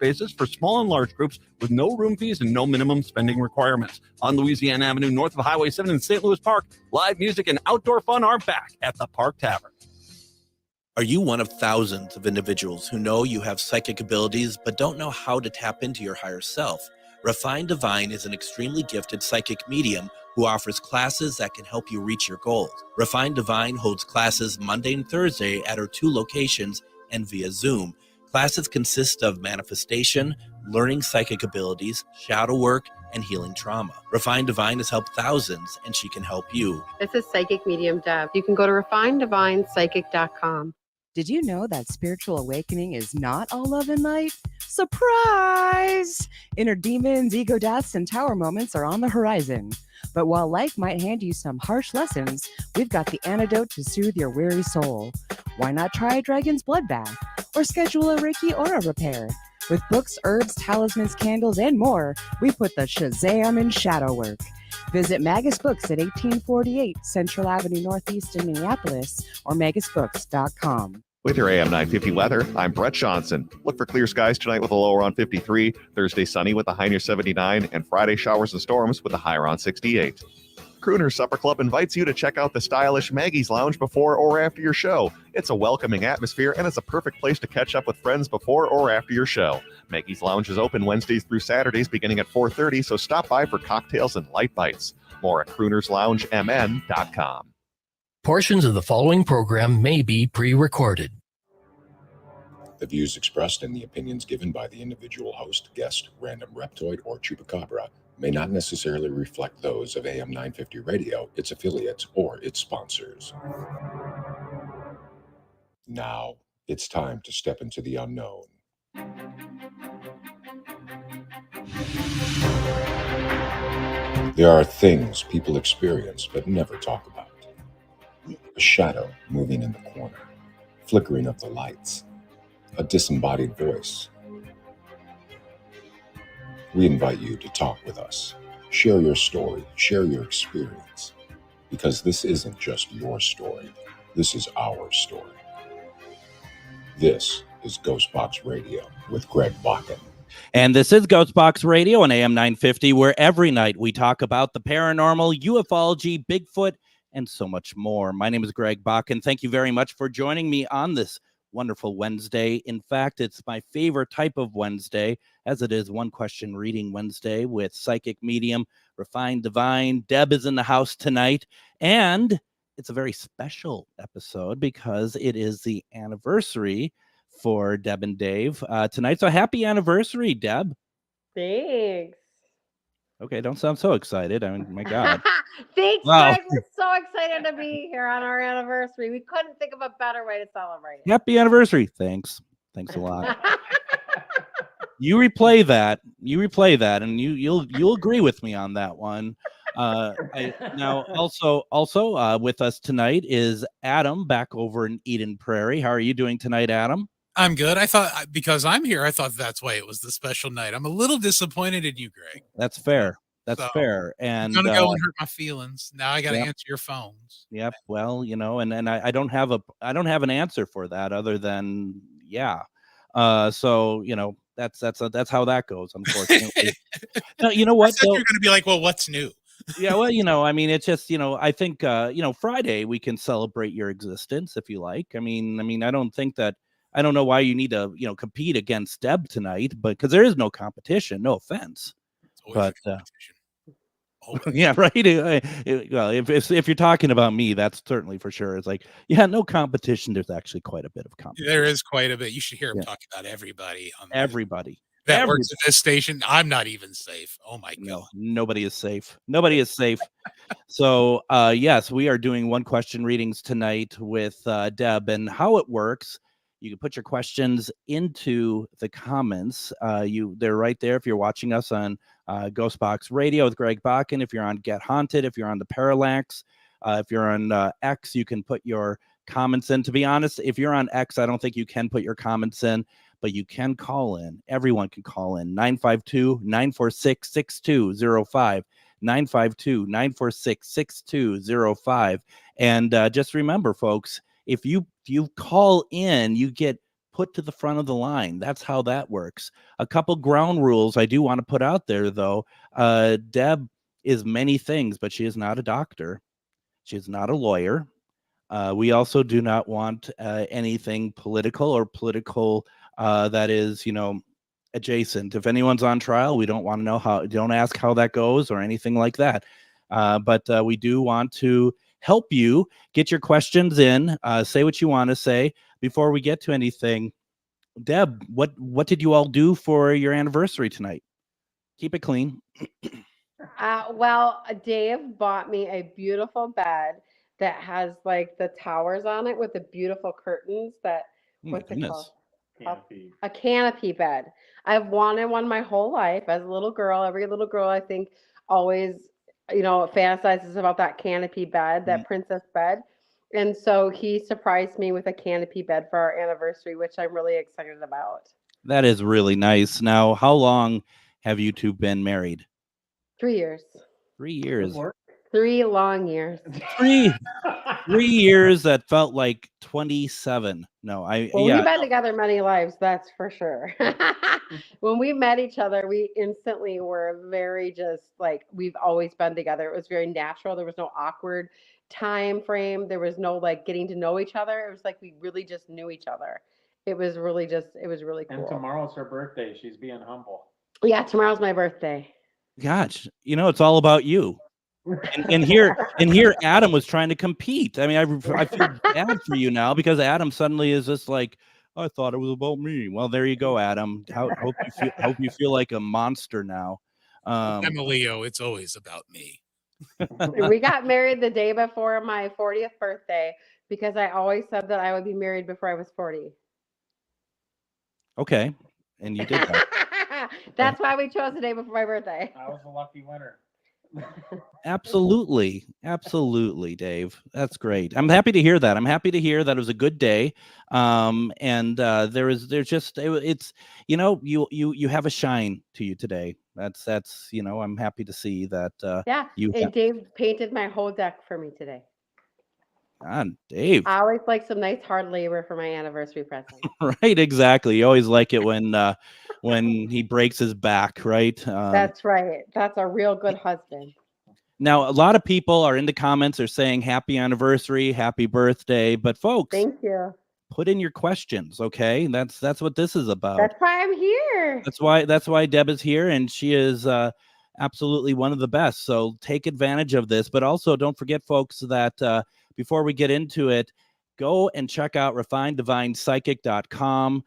spaces for small and large groups with no room fees and no minimum spending requirements. On Louisiana Avenue, north of Highway 7 in St. Louis Park, live music and outdoor fun are back at the Park Tavern. Are you one of thousands of individuals who know you have psychic abilities but don't know how to tap into your higher self? Refined Divine is an extremely gifted psychic medium who offers classes that can help you reach your goals. Refined Divine holds classes Monday and Thursday at her 2 locations and via Zoom. Classes consist of manifestation, learning psychic abilities, shadow work, and healing trauma. Refined Divine has helped thousands, and she can help you. This is Psychic Medium Deb. You can go to refineddivinepsychic.com. Did you know that spiritual awakening is not all love and light? Surprise! Inner demons, ego deaths, and tower moments are on the horizon. But while life might hand you some harsh lessons, we've got the antidote to soothe your weary soul. Why not try a dragon's blood bath or schedule a Reiki aura repair? With books, herbs, talismans, candles, and more, we put the Shazam in shadow work. Visit Magus Books at 1848 Central Avenue Northeast in Minneapolis or magusbooks.com. With your AM 950 weather, I'm Brett Johnson. Look for clear skies tonight with a low around 53, Thursday sunny with a high near 79, and Friday showers and storms with a high around 68. Crooner's Supper Club invites you to check out the stylish Maggie's Lounge before or after your show. It's a welcoming atmosphere, and it's a perfect place to catch up with friends before or after your show. Maggie's Lounge is open Wednesdays through Saturdays beginning at 4:30, so stop by for cocktails and light bites. More at croonersloungemn.com. Portions of the following program may be pre-recorded. The views expressed and the opinions given by the individual host, guest, random reptoid, or chupacabra may not necessarily reflect those of AM 950 Radio, its affiliates, or its sponsors. Now, it's time to step into the unknown. There are things people experience but never talk about. A shadow moving in the corner, flickering of the lights, a disembodied voice. We invite you to talk with us. Share your story, share your experience, because this isn't just your story. This is our story. This is GhostBox Radio with Greg Bakun. And this is GhostBox Radio on AM 950, where every night we talk about the paranormal, ufology, Bigfoot, and so much more. My name is Greg Bakun. Thank you very much for joining me on this wonderful Wednesday. In fact, it's my favorite type of Wednesday, as it is One Question Reading Wednesday with Psychic Medium, Refined Divine. Deb is in the house tonight, and it's a very special episode because it is the anniversary for Deb and Dave tonight. So happy anniversary, Deb. Thanks. Okay, don't sound so excited. I mean, my God. Thanks, Wow. Greg. We're so excited to be here on our anniversary. We couldn't think of a better way to celebrate it. Happy anniversary. Thanks a lot. You replay that, and you'll agree with me on that one. Now, also with us tonight is Adam back over in Eden Prairie. How are you doing tonight, Adam? I'm good. I thought, because I'm here, I thought that's why it was the special night. I'm a little disappointed in you, Greg. That's fair. That's fair. And I'm gonna go and hurt my feelings. Now I got to Yep. answer your phones. Yep. Well, and I don't have an answer for that other than yeah. So that's how that goes. Unfortunately, no, you know what? You're going to be like, well, what's new? Yeah, well, I mean, it's just, I think, Friday we can celebrate your existence if you like. I mean, I don't know why you need to, compete against Deb tonight, but because there is no competition, no offense. But yeah, right. Well, if you're talking about me, that's certainly for sure. It's like, yeah, no competition. There's actually quite a bit of competition. There is quite a bit. You should hear him talk about everybody. Everybody. That works at this station. I'm not even safe. Oh my God. No, nobody is safe. Nobody is safe. So, yes, we are doing One Question readings tonight with Deb, and how it works. You can put your questions into the comments. They're right there if you're watching us on GhostBox Radio with Greg Bakun. If you're on Get Haunted, if you're on the Parallax, if you're on X, you can put your comments in. To be honest, if you're on X, I don't think you can put your comments in, but you can call in. Everyone can call in. 952-946-6205. 952-946-6205. And just remember, folks, if you call in, you get put to the front of the line. That's how that works. A couple ground rules I do want to put out there, though. Deb is many things, but she is not a doctor. She is not a lawyer. We also do not want anything political or political that is, adjacent. If anyone's on trial, we don't want to know don't ask how that goes or anything like that. But we do want to help you get your questions in, say what you want to say. Before we get to anything, Deb, what did you all do for your anniversary tonight? Keep it clean. Well, Dave bought me a beautiful bed that has like the towers on it with the beautiful curtains that, what's it called? Canopy. A canopy bed. I've wanted one my whole life as a little girl. Every little girl, I think, always, fantasizes about that canopy bed, that princess bed. And so he surprised me with a canopy bed for our anniversary, which I'm really excited about. That is really nice. Now, how long have you two been married? 3 years. 3 years. 3 long years. 3 years that felt like 27. No, We've been together many lives, that's for sure. When we met each other, we instantly were very just like, we've always been together. It was very natural. There was no awkward time frame. There was no like getting to know each other. It was like we really just knew each other. It was really cool. And tomorrow's her birthday. She's being humble. Yeah, tomorrow's my birthday. Gosh, it's all about you. And here Adam was trying to compete. I mean, I feel bad for you now because Adam suddenly is just like, I thought it was about me. Well, there you go, Adam. Hope you feel like a monster now. I'm a Leo. It's always about me. We got married the day before my 40th birthday because I always said that I would be married before I was 40. Okay, and you did that. That's why we chose the day before my birthday. I was a lucky winner. Absolutely, Dave. That's great. I'm happy to hear that. I'm happy to hear that it was a good day. It's you have a shine to you today. That's I'm happy to see that. Dave painted my whole deck for me today. God, Dave. I always like some nice hard labor for my anniversary present. Right, exactly. You always like it when he breaks his back, right? That's right. That's a real good husband. Now, a lot of people are in the comments are saying happy anniversary, happy birthday, but folks, thank you. Put in your questions, okay? That's what this is about. That's why I'm here. That's why Deb is here, and she is absolutely one of the best. So take advantage of this, but also don't forget, folks, that before we get into it, go and check out refinedivinepsychic.com.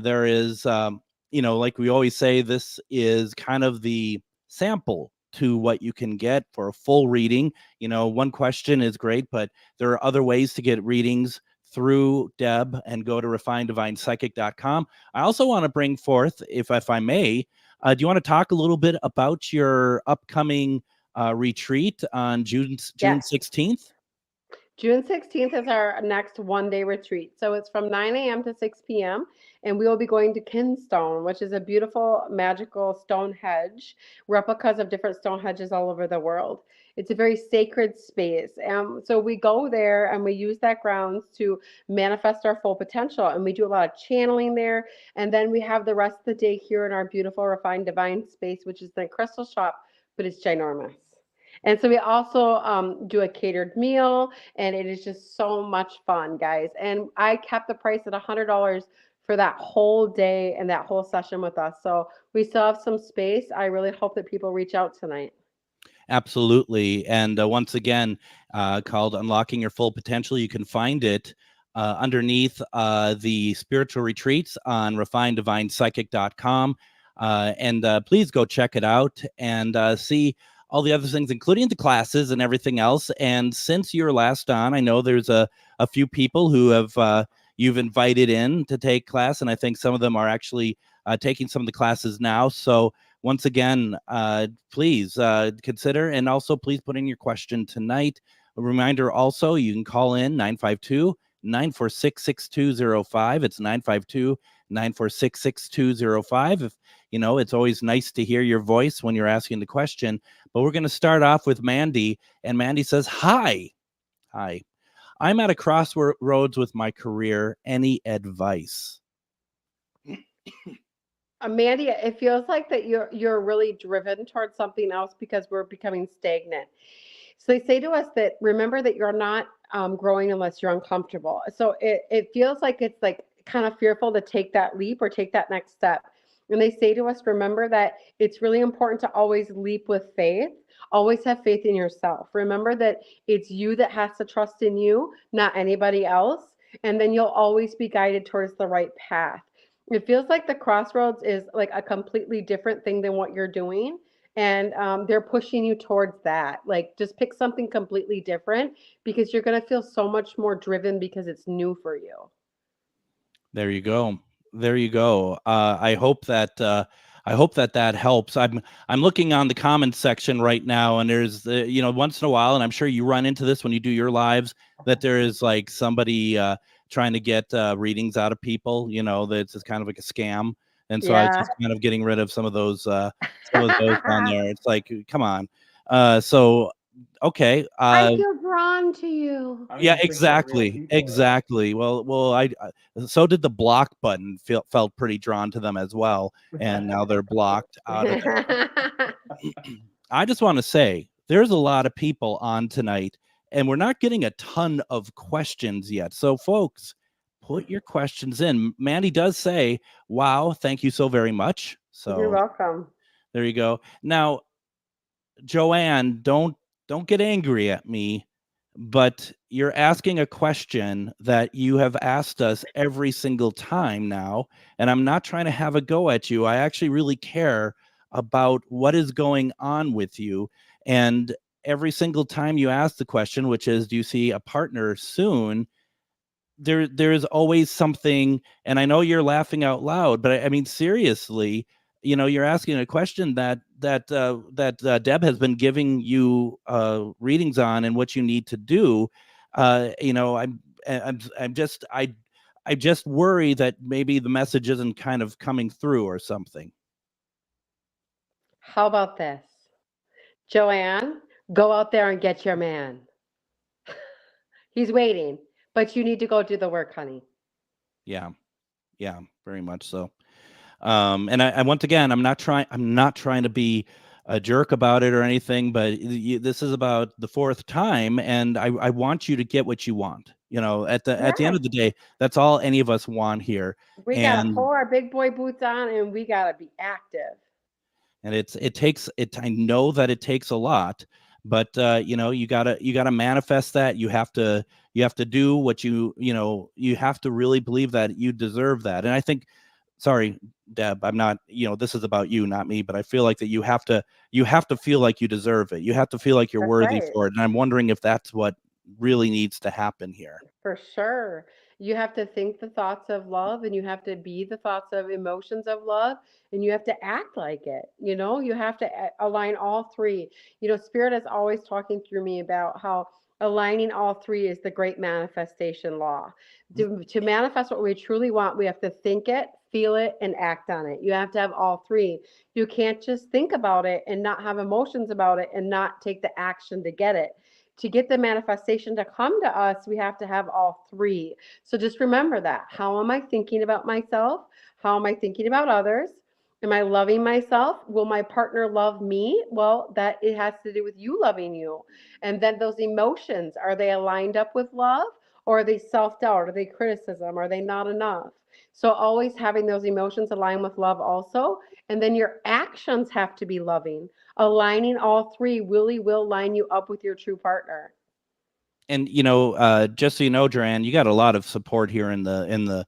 There is, like we always say, this is kind of the sample to what you can get for a full reading. One question is great, but there are other ways to get readings through Deb, and go to refinedivinepsychic.com. I also want to bring forth, if I may, do you want to talk a little bit about your upcoming retreat on June 16th? June 16th is our next one-day retreat. So it's from 9 a.m. to 6 p.m. And we will be going to Kinstone, which is a beautiful, magical stone hedge, replicas of different stone hedges all over the world. It's a very sacred space. So we go there and we use that grounds to manifest our full potential. And we do a lot of channeling there. And then we have the rest of the day here in our beautiful Refined Divine space, which is the crystal shop, but it's ginormous. And so we also do a catered meal, and it is just so much fun, guys. And I kept the price at $100 for that whole day and that whole session with us. So we still have some space. I really hope that people reach out tonight. Absolutely. And once again, called Unlocking Your Full Potential. You can find it underneath the spiritual retreats on refinedivinepsychic.com. And please go check it out and see all the other things, including the classes and everything else. And since you're last on, I know there's a few people who have you've invited in to take class, and I think some of them are actually taking some of the classes now. So once again, please consider, and also please put in your question tonight. A reminder also, you can call in 952-946-6205. It's 952-946-6205. If it's always nice to hear your voice when you're asking the question. But we're going to start off with Mandy, and Mandy says, Hi. I'm at a crossroads with my career. Any advice? Mandy, it feels like that you're really driven towards something else because we're becoming stagnant. So they say to us that remember that you're not growing unless you're uncomfortable. So it feels like it's like kind of fearful to take that leap or take that next step. And they say to us, remember that it's really important to always leap with faith. Always have faith in yourself. Remember that it's you that has to trust in you, not anybody else. And then you'll always be guided towards the right path. It feels like the crossroads is like a completely different thing than what you're doing. And they're pushing you towards that. Like, just pick something completely different because you're going to feel so much more driven because it's new for you. There you go. There you go. I hope that that helps. I'm looking on the comments section right now, and there's once in a while, and I'm sure you run into this when you do your lives, that there is like somebody trying to get readings out of people. That's just kind of like a scam. And so I was just kind of getting rid of some of those on there. It's like, come on. Okay. I feel drawn to you. Yeah, exactly. Well, I so did the block button. Felt pretty drawn to them as well, and now they're blocked out of there. I just want to say there's a lot of people on tonight, and we're not getting a ton of questions yet. So, folks, put your questions in. Mandy does say, "Wow, thank you so very much." So you're welcome. There you go. Now, Joanne, don't get angry at me, but you're asking a question that you have asked us every single time now, and I'm not trying to have a go at you. I actually really care about what is going on with you, and every single time you ask the question, which is, do you see a partner soon? There is always something, and I know you're laughing out loud, but I mean, seriously, you're asking a question that Deb has been giving you readings on and what you need to do. I just worry that maybe the message isn't kind of coming through or something. How about this? Joanne, go out there and get your man. He's waiting, but you need to go do the work, honey. Yeah, very much so. And I once again, I'm not trying to be a jerk about it or anything, but this is about the fourth time, and I want you to get what you want. At the end of the day, that's all any of us want here. We gotta pull our big boy boots on, and we gotta be active. And it takes. I know that it takes a lot, but you gotta manifest that. You have to do what you have to really believe that you deserve that. And I think, sorry, Deb, I'm not, this is about you, not me, but I feel like that you have to feel like you deserve it. You have to feel like you're worthy for it. And I'm wondering if that's what really needs to happen here. For sure. You have to think the thoughts of love, and you have to be the thoughts of emotions of love, and you have to act like it. You have to align all three. Spirit is always talking through me about how aligning all three is the great manifestation law. To manifest what we truly want, we have to think it, feel it, and act on it. You have to have all three. You can't just think about it and not have emotions about it and not take the action to get it. To get the manifestation to come to us, we have to have all three. So just remember that. How am I thinking about myself? How am I thinking about others? Am I loving myself? Will my partner love me? Well, it has to do with you loving you. And then those emotions, are they aligned up with love, or are they self-doubt? Are they criticism? Are they not enough? So always having those emotions align with love also. And then your actions have to be loving. Aligning all three really will line you up with your true partner. And just so you know, Joanne, you got a lot of support here in the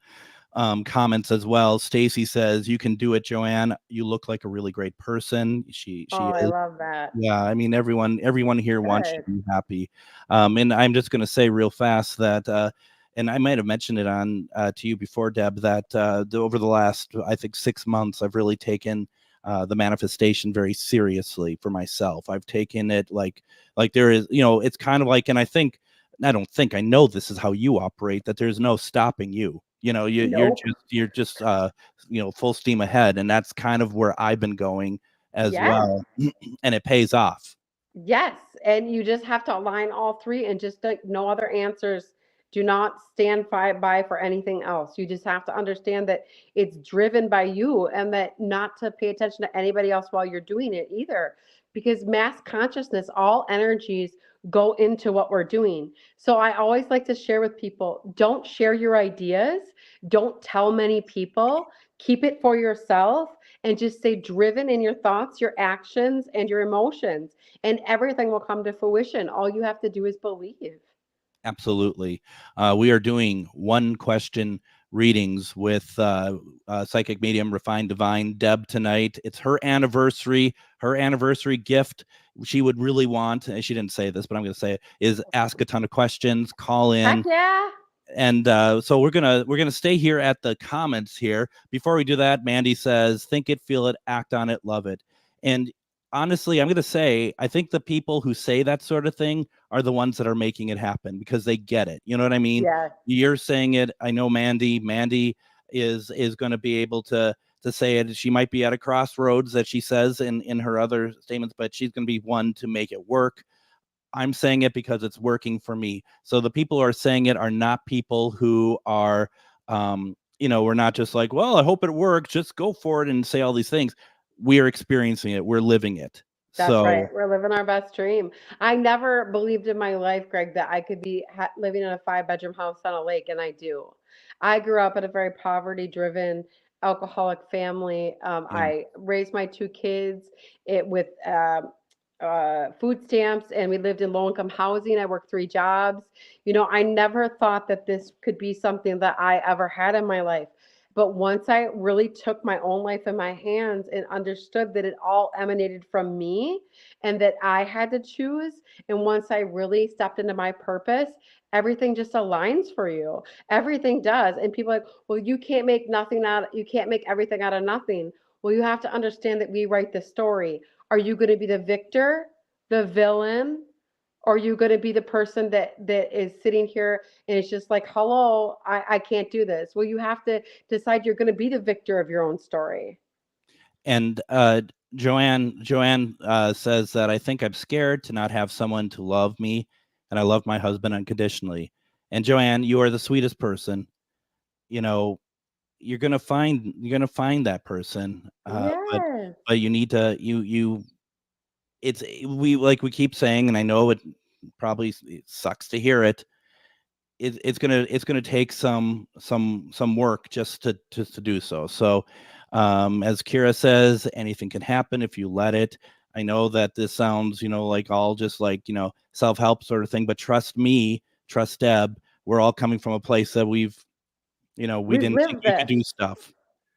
comments as well. Stacy says, "You can do it, Joanne. You look like a really great person." She is. I love that. Yeah, I mean, everyone here wants you to be happy. And I'm just going to say real fast that, and I might have mentioned it on to you before, Deb, that over the last, I think, 6 months, I've really taken the manifestation very seriously for myself. I've taken it like there is, it's kind of like, and I know this is how you operate, that there's no stopping you. You're just full steam ahead, and that's kind of where I've been going as well, and it pays off. Yes, and you just have to align all three, and just no other answers Do not stand by for anything else. You just have to understand that it's driven by you, and that not to pay attention to anybody else while you're doing it either. Because mass consciousness, all energies go into what we're doing. So I always like to share with people, don't share your ideas. Don't tell many people. Keep it for yourself and just stay driven in your thoughts, your actions, and your emotions. And everything will come to fruition. All you have to do is believe. Absolutely. We are doing one question readings with psychic medium Refined Divine Deb tonight. It's her anniversary gift. She would really want, and she didn't say this, but I'm going to say it, is ask a ton of questions, call in. Heck yeah. And so we're gonna stay here at the comments here. Before we do that, Mandy says, think it, feel it, act on it, love it. And honestly, I'm gonna say, I think the people who say that sort of thing are the ones that are making it happen, because they get it. You know what I mean? Yeah. You're saying it. I know Mandy is going to be able to say it. She might be at a crossroads, that she says in her other statements, but she's going to be one to make it work. I'm saying it because it's working for me. So the people who are saying it are not people who are, we're not just like, well, I hope it works, just go for it and say all these things. We are experiencing it. We're living it. That's right. We're living our best dream. I never believed in my life, Greg, that I could be living in a 5-bedroom house on a lake, and I do. I grew up in a very poverty-driven, alcoholic family. I raised my 2 kids with food stamps, and we lived in low-income housing. I worked 3 jobs. I never thought that this could be something that I ever had in my life. But once I really took my own life in my hands and understood that it all emanated from me and that I had to choose, and once I really stepped into my purpose, everything just aligns for you. Everything does. And people are like, well, you can't make everything out of nothing. Well, you have to understand that we write the story. Are you going to be the victor, the villain? Or are you going to be the person that is sitting here and it's just like, hello, I can't do this? Well, you have to decide you're going to be the victor of your own story. And Joanne says that, I think I'm scared to not have someone to love me, and I love my husband unconditionally. And Joanne, you are the sweetest person. You're gonna find that person. Yes. But you need to we keep saying, and I know it probably sucks to hear it. It's gonna take some work just to do so. So, as Kira says, anything can happen if you let it. I know that this sounds, like all just like, self-help sort of thing, but trust me, trust Deb. We're all coming from a place that we didn't think we could do stuff.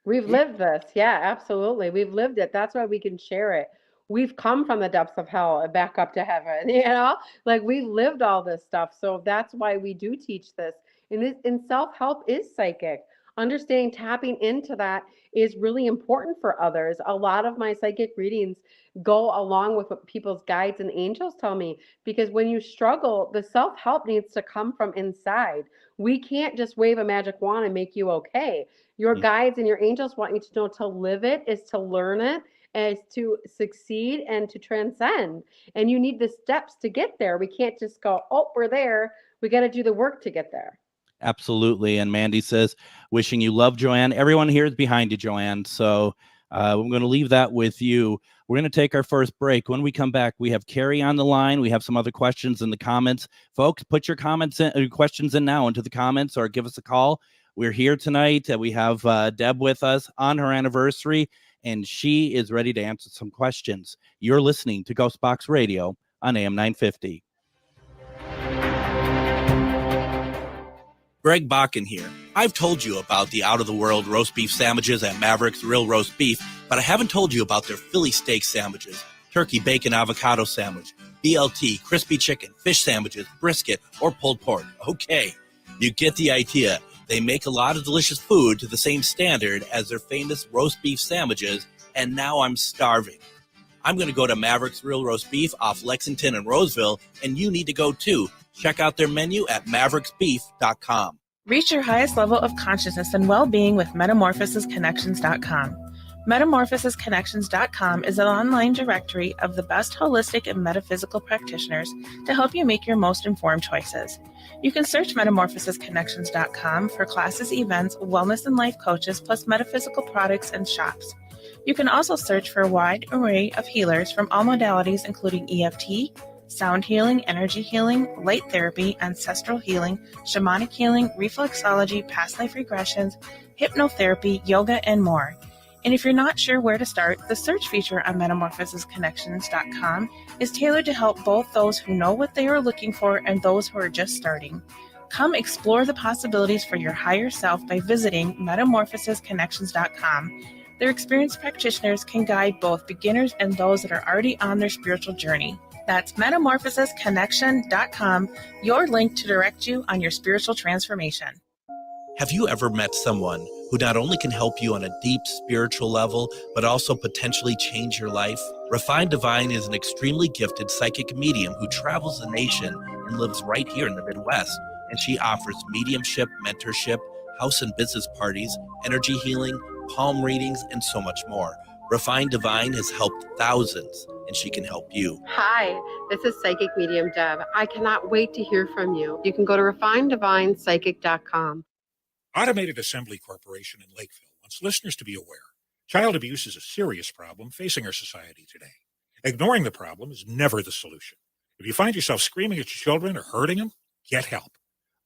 We've lived this. Yeah, absolutely. We've lived it. That's why we can share it. We've come from the depths of hell and back up to heaven, like we've lived all this stuff. So that's why we do teach this. And self-help is psychic. Understanding, tapping into that is really important for others. A lot of my psychic readings go along with what people's guides and angels tell me, because when you struggle, the self-help needs to come from inside. We can't just wave a magic wand and make you okay. Your guides and your angels want you to know to live it, is to learn it, is to succeed and to transcend. And you need the steps to get there. We can't just go, oh, we're there. We got to do the work to get there. Absolutely. And Mandy says, wishing you love, Joanne. Everyone here is behind you, Joanne. So I'm going to leave that with you. We're going to take our first break. When we come back, we have Carrie on the line. We have some other questions in the comments. Folks, put your questions in now into the comments, or give us a call. We're here tonight. We have Deb with us on her anniversary, and she is ready to answer some questions. You're listening to GhostBox Radio on AM 950. Greg Bakun here. I've told you about the out-of-the-world roast beef sandwiches at Maverick's Real Roast Beef, but I haven't told you about their Philly steak sandwiches, turkey bacon avocado sandwich, BLT, crispy chicken, fish sandwiches, brisket, or pulled pork. Okay, you get the idea. They make a lot of delicious food to the same standard as their famous roast beef sandwiches, and now I'm starving. I'm going to go to Maverick's Real Roast Beef off Lexington and Roseville, and you need to go too. Check out their menu at mavericksbeef.com. Reach your highest level of consciousness and well-being with metamorphosisconnections.com. Metamorphosisconnections.com is an online directory of the best holistic and metaphysical practitioners to help you make your most informed choices. You can search metamorphosisconnections.com for classes, events, wellness and life coaches, plus metaphysical products and shops. You can also search for a wide array of healers from all modalities, including EFT, sound healing, energy healing, light therapy, ancestral healing, shamanic healing, reflexology, past life regressions, hypnotherapy, yoga, and more. And if you're not sure where to start, the search feature on metamorphosisconnections.com is tailored to help both those who know what they are looking for and those who are just starting. Come explore the possibilities for your higher self by visiting metamorphosisconnections.com. Their experienced practitioners can guide both beginners and those that are already on their spiritual journey. That's metamorphosisconnection.com, your link to direct you on your spiritual transformation. Have you ever met someone who not only can help you on a deep spiritual level, but also potentially change your life? Refined Divine is an extremely gifted psychic medium who travels the nation and lives right here in the Midwest. And she offers mediumship, mentorship, house and business parties, energy healing, palm readings, and so much more. Refined Divine has helped thousands, and she can help you. Hi, this is Psychic Medium Deb. I cannot wait to hear from you. You can go to refineddivinepsychic.com. Automated Assembly Corporation in Lakeville wants listeners to be aware. Child abuse is a serious problem facing our society today. Ignoring the problem is never the solution. If you find yourself screaming at your children or hurting them, get help.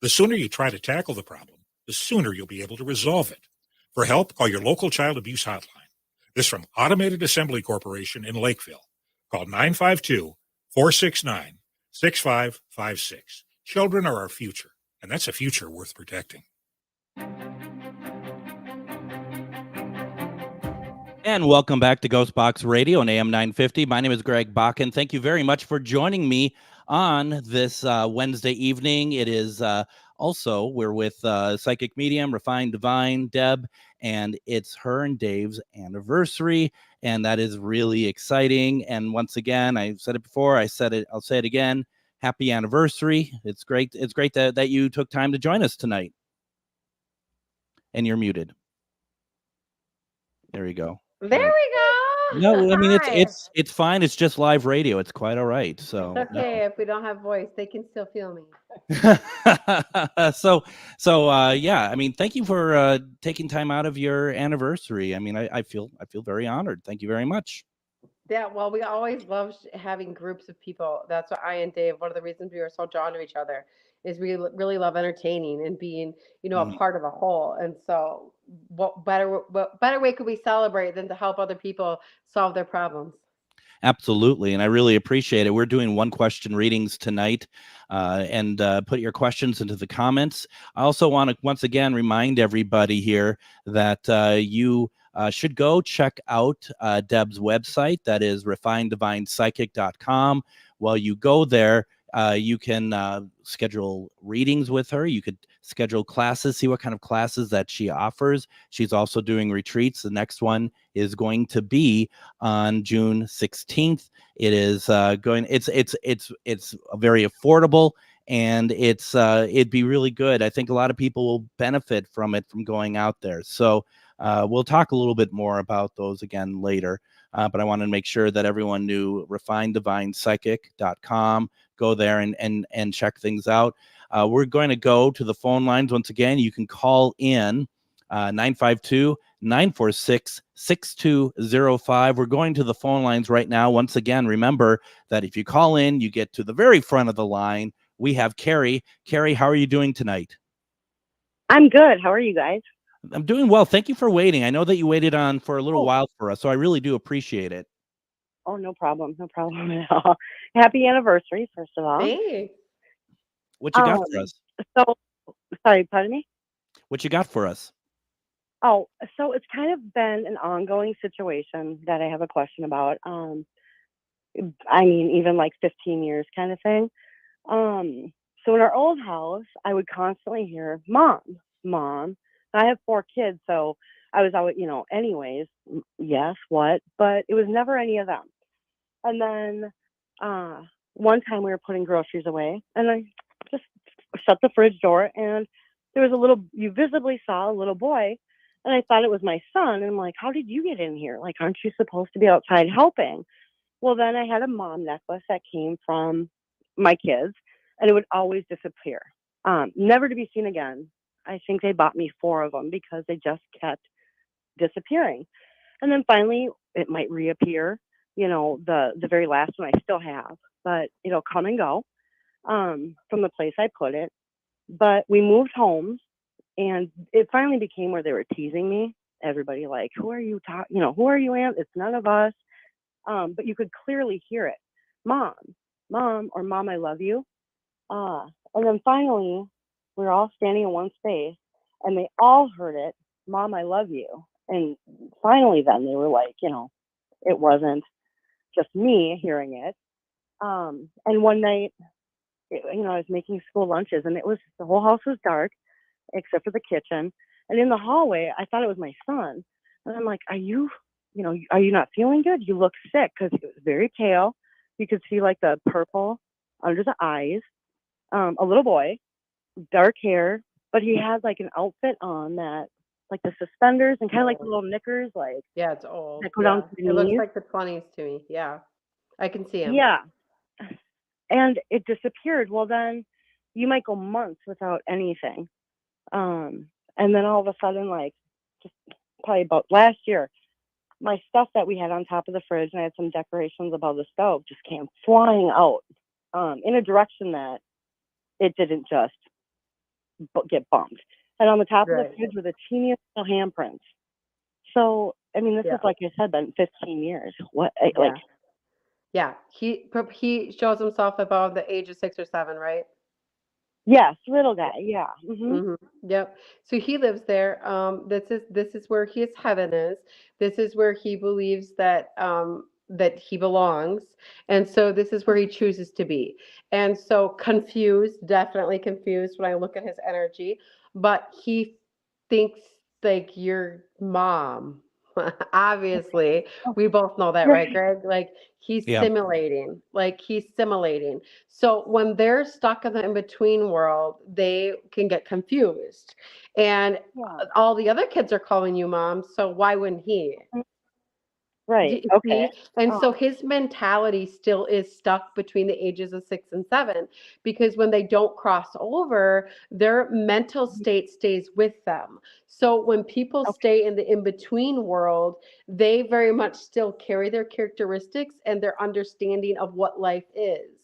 The sooner you try to tackle the problem, the sooner you'll be able to resolve it. For help, call your local child abuse hotline. This from Automated Assembly Corporation in Lakeville. Call 952-469-6556. Children are our future, and that's a future worth protecting. And welcome back to GhostBox Radio on AM 950. My name is Greg Bakun. Thank you very much for joining me on this Wednesday evening. It is also, we're with Psychic Medium, Refined Divine, Deb, and it's her and Dave's anniversary, and that is really exciting. And once again, I said it before, I'll say it again, happy anniversary. It's great that you took time to join us tonight. And you're muted. There you go. There we go. No, I mean Hi. it's fine. It's just live radio. It's quite all right. So It's okay if we don't have voice, they can still feel me. so yeah. I mean, thank you for taking time out of your anniversary. I mean, I feel very honored. Thank you very much. Yeah, well, we always love having groups of people. That's what I and Dave, one of the reasons we are so drawn to each other is we really love entertaining and being, a part of a whole. And so what better way could we celebrate than to help other people solve their problems? Absolutely. And I really appreciate it. We're doing one question readings tonight, and put your questions into the comments. I also want to once again remind everybody here that you should go check out Deb's website. That is refineddivinepsychic.com. While you go there, you can schedule readings with her. You could schedule classes, see what kind of classes that she offers. She's also doing retreats. The next one is going to be on June 16th. It is it's very affordable, and it'd be really good. I think a lot of people will benefit from it, from going out there. So we'll talk a little bit more about those again later. But I wanted to make sure that everyone knew refineddivinepsychic.com. Go there and check things out. We're going to go to the phone lines once again. You can call in 952-946-6205. We're going to the phone lines right now. Once again, remember that if you call in, you get to the very front of the line. We have Carrie. Carrie, how are you doing tonight? I'm good. How are you guys? I'm doing well. Thank you for waiting. I know that you waited on for a little while for us, so I really do appreciate it. Oh, no problem. No problem at all. Happy anniversary, first of all. Thanks. What you got for us? So, sorry, pardon me? What you got for us? Oh, so it's kind of been an ongoing situation that I have a question about. I mean, even like 15 years kind of thing. So in our old house, I would constantly hear, Mom. I have 4 kids, so I was always, anyways, yes, what? But it was never any of them. And then one time we were putting groceries away, and I just shut the fridge door, and there was you visibly saw a little boy And I thought it was my son. And I'm like, how did you get in here? Like, aren't you supposed to be outside helping? Well, then I had a mom necklace that came from my kids, and it would always disappear, never to be seen again. I think they bought me 4 of them because they just kept disappearing. And then finally, it might reappear. You know, the very last one I still have, but it'll come and go from the place I put it. But we moved homes, and it finally became where they were teasing me. Everybody like, who are you talking? You know, who are you, Aunt? It's none of us. But you could clearly hear it, mom, or mom, I love you. And then finally, we were all standing in one space, and they all heard it, mom, I love you. And finally, then they were like, you know, it wasn't just me hearing it. And one night, you know, I was making school lunches, and the whole house was dark except for the kitchen. And in the hallway, I thought it was my son. And I'm like, are you not feeling good? You look sick, because he was very pale. You could see like the purple under the eyes. A little boy, dark hair, but he had like an outfit on that, like the suspenders and kind of like the little knickers, like Yeah, it's old. that go down to the It looks knees. like the 20s to me. Yeah, I can see him. Yeah. And it disappeared. Well, then you might go months without anything. And then all of a sudden, like just probably about last year, my stuff that we had on top of the fridge, and I had some decorations above the stove, just came flying out in a direction that it didn't just get bumped. And on the top of the fridge were the teeniest little handprints. So, I mean, this is, like I said, been 15 years. What, like, Yeah, he shows himself above the age of 6 or 7, right? yes, little guy, yeah. Yep. So he lives there. This is where his heaven is. This is where he believes that that he belongs, and so this is where he chooses to be. And so confused, definitely confused when I look at his energy, but he thinks like your mom. Obviously, we both know that, right, Greg? Like he's Yeah. simulating, So when they're stuck in the in-between world, they can get confused. And all the other kids are calling you mom, so why wouldn't he? Right. Do you Okay. see? And so his mentality still is stuck between the ages of 6 and 7, because when they don't cross over, their mental state stays with them. So when people stay in the in-between world, they very much still carry their characteristics and their understanding of what life is.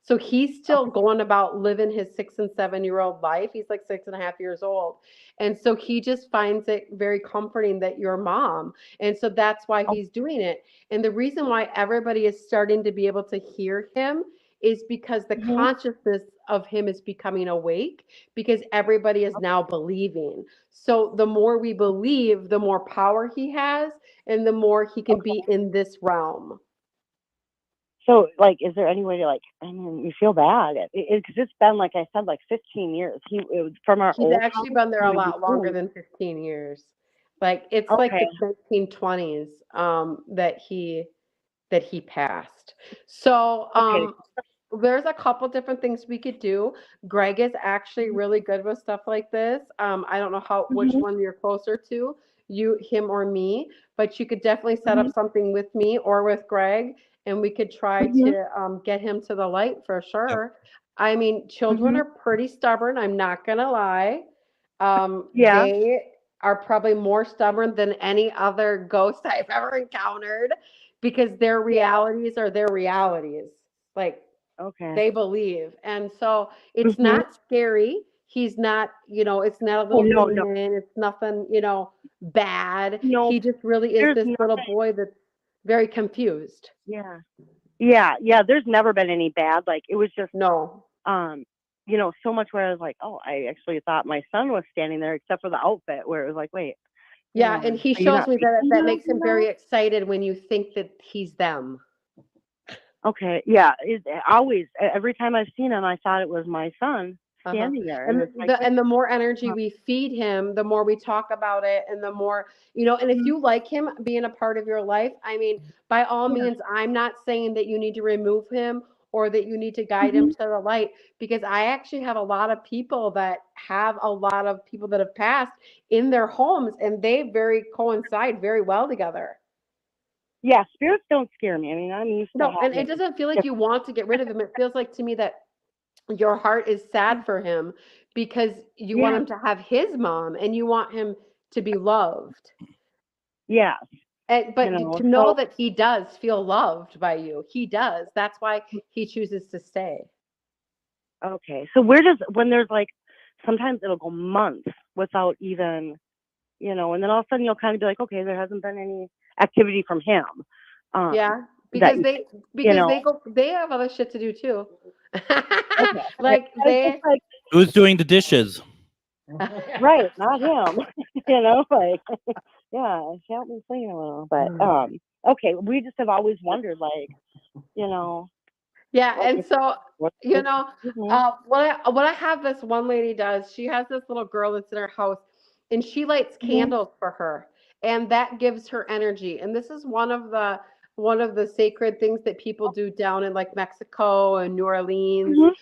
So he's still going about living his 6 and 7-year-old life. He's like 6.5 years old. And so he just finds it very comforting that you're mom. And so that's why he's doing it. And the reason why everybody is starting to be able to hear him is because the consciousness of him is becoming awake, because everybody is now believing. So the more we believe, the more power he has, and the more he can be in this realm. So, like, is there any way to, like, I mean, you feel bad. Because it's been, like I said, like 15 years. It was from our He's old actually house been there to a the lot longer beginning. than 15 years. Like it's like the 1920s that he passed. So there's a couple different things we could do. Greg is actually really good with stuff like this. I don't know which one you're closer to, him or me, but you could definitely set up something with me or with Greg, and we could try to get him to the light for sure. I mean, children are pretty stubborn. I'm not gonna lie. They are probably more stubborn than any other ghost I've ever encountered, because their realities are their realities. Like they believe. And so it's not scary. He's not, it's not a little demon. It's nothing, bad. No, he just really is this little boy that's very confused. Yeah. There's never been any bad. Like it was just so much where I was like, oh, I actually thought my son was standing there, except for the outfit, where it was like, wait. Yeah, and he shows me that makes him very excited when you think that he's them. Okay, yeah. Always, every time I've seen him, I thought it was my son standing there. And the more energy we feed him, the more we talk about it, and the more, and if you like him being a part of your life, I mean, by all means, I'm not saying that you need to remove him or that you need to guide him to the light, because I actually have a lot of people that have a lot of people that have passed in their homes, and they coincide very well together. Yeah, spirits don't scare me. I mean, I'm used to No, and it having. doesn't feel like you want to get rid of him. It feels like to me that your heart is sad for him because you want him to have his mom and you want him to be loved. Yeah. But to know that he does feel loved by you, he does. That's why he chooses to stay. Okay. So when there's like, sometimes it'll go months without even, and then all of a sudden you'll kind of be like, okay, there hasn't been any activity from him. Yeah, because they have other shit to do too. Okay. Like Who's doing the dishes? Right, not him. Like, yeah, she helped me clean a little, but okay, we just have always wondered, like, Yeah, and so what I have this one lady does, she has this little girl that's in her house, and she lights candles for her, and that gives her energy. And this is one of the sacred things that people do down in like Mexico and New Orleans.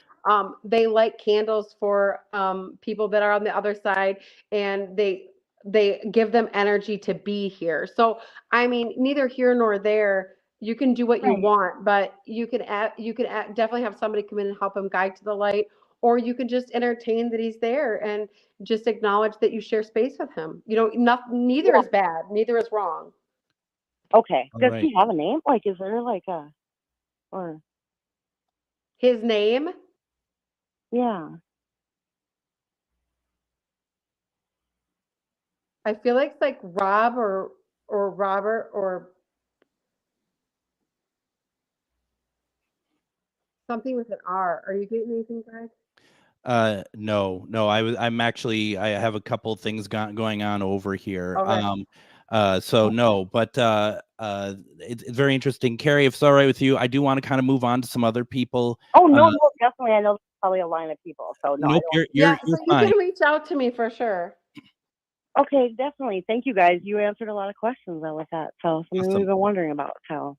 They light candles for people that are on the other side, and they give them energy to be here. So I mean, neither here nor there. You can do what you want, but you can definitely have somebody come in and help him guide to the light, or you can just entertain that he's there and just acknowledge that you share space with him. Neither is bad, neither is wrong. Okay. All Does right. he have a name? Like, is there like or his name? Yeah. I feel like it's like Rob or Robert or something with an R. Are you getting anything, Greg? No. I have a couple things going on over here. Okay. So no, but it's very interesting. Carrie, if it's all right with you, I do want to kind of move on to some other people. Oh no, definitely. I know there's probably a line of people. So no, nope, you're so fine. You can reach out to me for sure. Okay, definitely. Thank you guys. You answered a lot of questions with that. So something we've been wondering about. So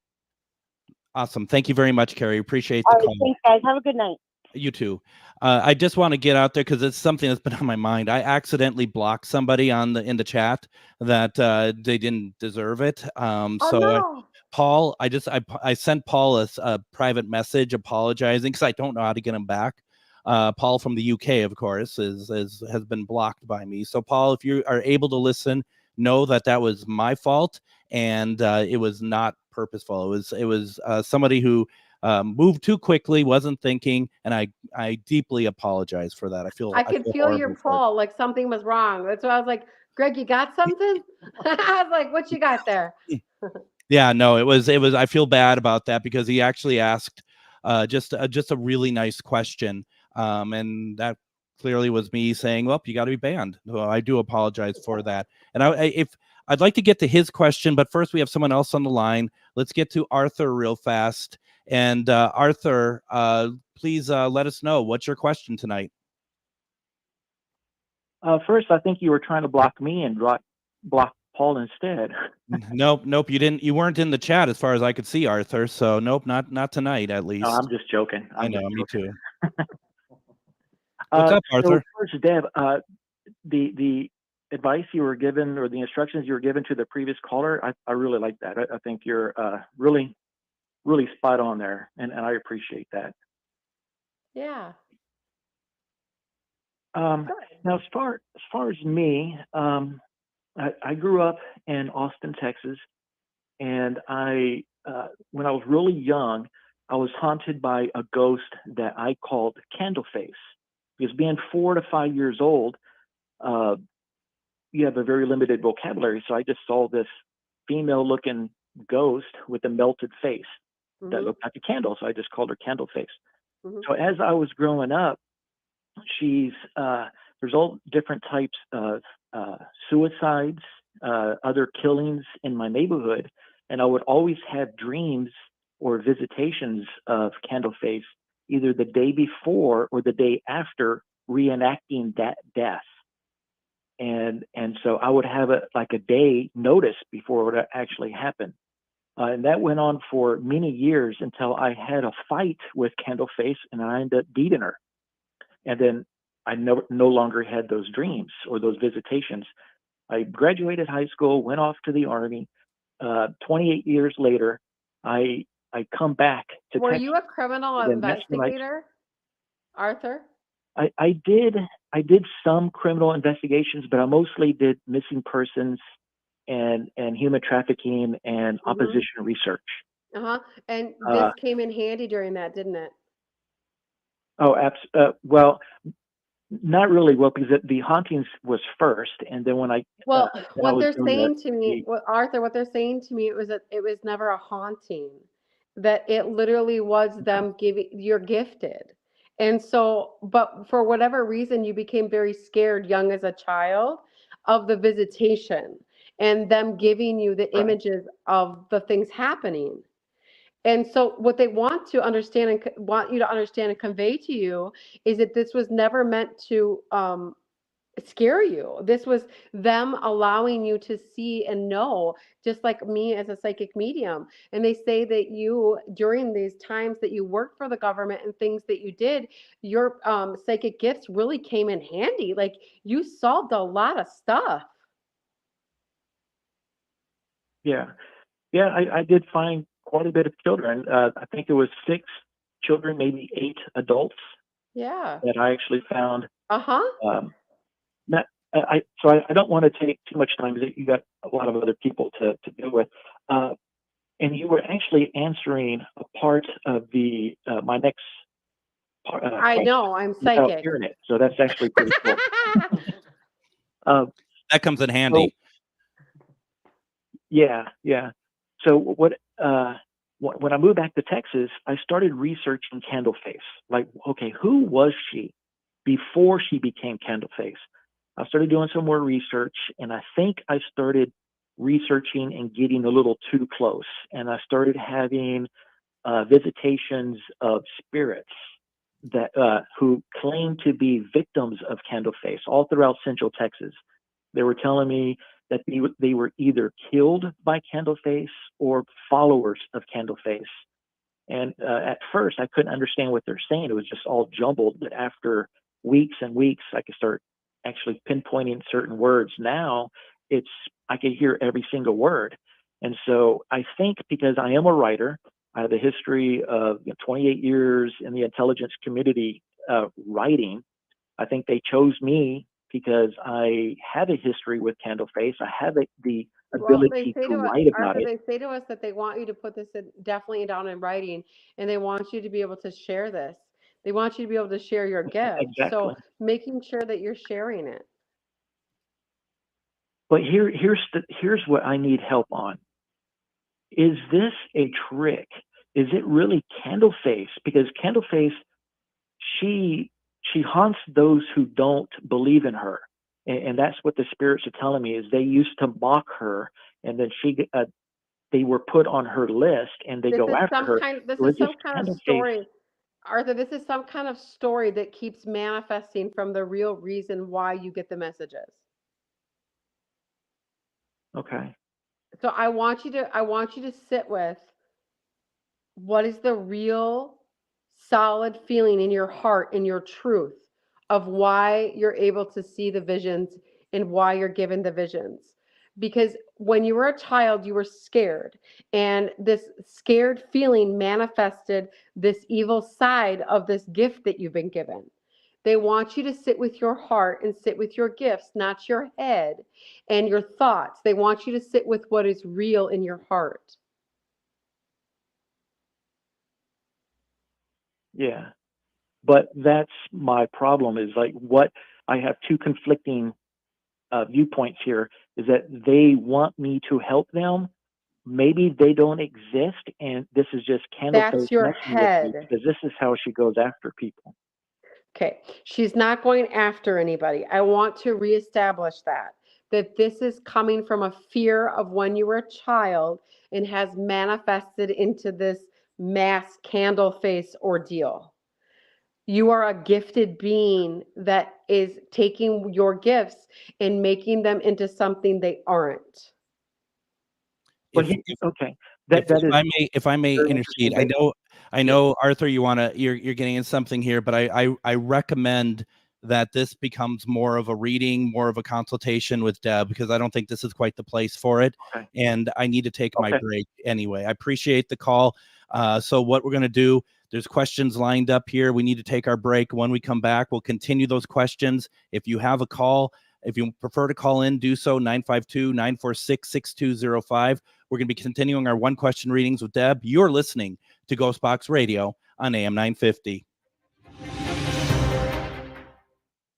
awesome. Thank you very much, Carrie. Appreciate the call. Thanks, guys. Have a good night. You too. I just want to get out there because it's something that's been on my mind. I accidentally blocked somebody in the chat that they didn't deserve it. Paul, I sent Paul a private message apologizing because I don't know how to get him back. Paul from the UK, of course, has been blocked by me. So Paul, if you are able to listen, know that was my fault, and it was not purposeful. It was somebody who moved too quickly, wasn't thinking, and I deeply apologize for that. I could feel your pull, like something was wrong. That's why I was like, Greg, you got something? I was like, what you got there? Yeah, no, it was. I feel bad about that because he actually asked just a really nice question, and that clearly was me saying, well, you got to be banned. So I do apologize for that. And I'd like to get to his question, but first we have someone else on the line. Let's get to Arthur real fast. And Arthur, please let us know, what's your question tonight? First, I think you were trying to block me and block Paul instead. Nope, you didn't. You weren't in the chat as far as I could see, Arthur. So nope, not tonight at least. No, I'm just joking. I know, me too. What's up, Arthur? So first, Deb, the advice you were given or the instructions you were given to the previous caller, I really like that. I think you're really spot on there, and I appreciate that. Yeah. Now, as far as me, I grew up in Austin, Texas, and when I was really young, I was haunted by a ghost that I called Candleface. Because being 4 to 5 years old, you have a very limited vocabulary. So I just saw this female-looking ghost with a melted face that looked like a candle. So I just called her Candleface. So as I was growing up, there's all different types of suicides, other killings in my neighborhood, and I would always have dreams or visitations of Candleface either the day before or the day after reenacting that death. And so I would have a day notice before it would actually happen. And that went on for many years until I had a fight with Candleface, and I ended up beating her. And then I no longer had those dreams or those visitations. I graduated high school, went off to the Army. 28 years later, I come back to Were Texas. you a criminal And then that's when investigator, Arthur? I did some criminal investigations, but I mostly did missing persons and human trafficking and opposition research. And this came in handy during that, didn't it? Well, not really. Well, because the hauntings was first, and then when Well, I what was they're doing saying to me, Arthur, what they're saying to me, it was that it was never a haunting, that it literally was them giving, you're gifted. And so, but for whatever reason, you became very scared young as a child of the visitation and them giving you the images of the things happening. And so what they want to understand and want you to understand and convey to you is that this was never meant to scare you. This was them allowing you to see and know, just like me as a psychic medium. And they say that you, during these times that you worked for the government and things that you did, your psychic gifts really came in handy. Like you solved a lot of stuff. Yeah, I did find quite a bit of children. I think it was 6 children, maybe 8 adults. Yeah. That I actually found. Uh-huh. So I don't want to take too much time because you got a lot of other people to deal with. And you were actually answering a part of the my next part. I know, I'm psychic. Hearing it, so that's actually pretty cool. That comes in handy. Yeah. So when I moved back to Texas, I started researching Candleface. Like, okay, who was she before she became Candleface? I started doing some more research, and I think I started researching and getting a little too close. And I started having visitations of spirits that who claimed to be victims of Candleface all throughout Central Texas. They were telling me that they were either killed by Candleface or followers of Candleface. And at first, I couldn't understand what they're saying. It was just all jumbled. But after weeks and weeks, I could start actually pinpointing certain words. Now I can hear every single word. And so I think because I am a writer, I have a history of 28 years in the intelligence community writing. I think they chose me because I have a history with Candleface. I have the ability to write about it. They say to us that they want you to put this definitely down in writing, and they want you to be able to share this. They want you to be able to share your gift. Exactly. So making sure that you're sharing it. But here's what I need help on. Is this a trick? Is it really Candleface? Because Candleface, she haunts those who don't believe in her. And that's what the spirits are telling me, is they used to mock her, and then they were put on her list, and they go after her. This is some kind of story. Arthur, this is some kind of story that keeps manifesting from the real reason why you get the messages. Okay. So I want you to sit with what is the real solid feeling in your heart, in your truth of why you're able to see the visions and why you're given the visions. Because when you were a child, you were scared, and this scared feeling manifested this evil side of this gift that you've been given. They want you to sit with your heart and sit with your gifts, not your head and your thoughts. They want you to sit with what is real in your heart. Yeah. But that's my problem, is like what I have two conflicting viewpoints here, is that they want me to help them. Maybe they don't exist, and this is just Candleface. That's your head. Because this is how she goes after people. Okay. She's not going after anybody. I want to reestablish that this is coming from a fear of when you were a child and has manifested into this mass Candleface ordeal. You are a gifted being that is taking your gifts and making them into something they aren't. But okay, If I may intercede, I know, Arthur, you're getting in something here, but I recommend that this becomes more of a reading, more of a consultation with Deb, because I don't think this is quite the place for it. Okay. And I need to take my break anyway. I appreciate the call. So what we're going to do, there's questions lined up here. We need to take our break. When we come back, we'll continue those questions. If you have a call, if you prefer to call in, do so, 952-946-6205. We're going to be continuing our one question readings with Deb. You're listening to GhostBox Radio on AM 950.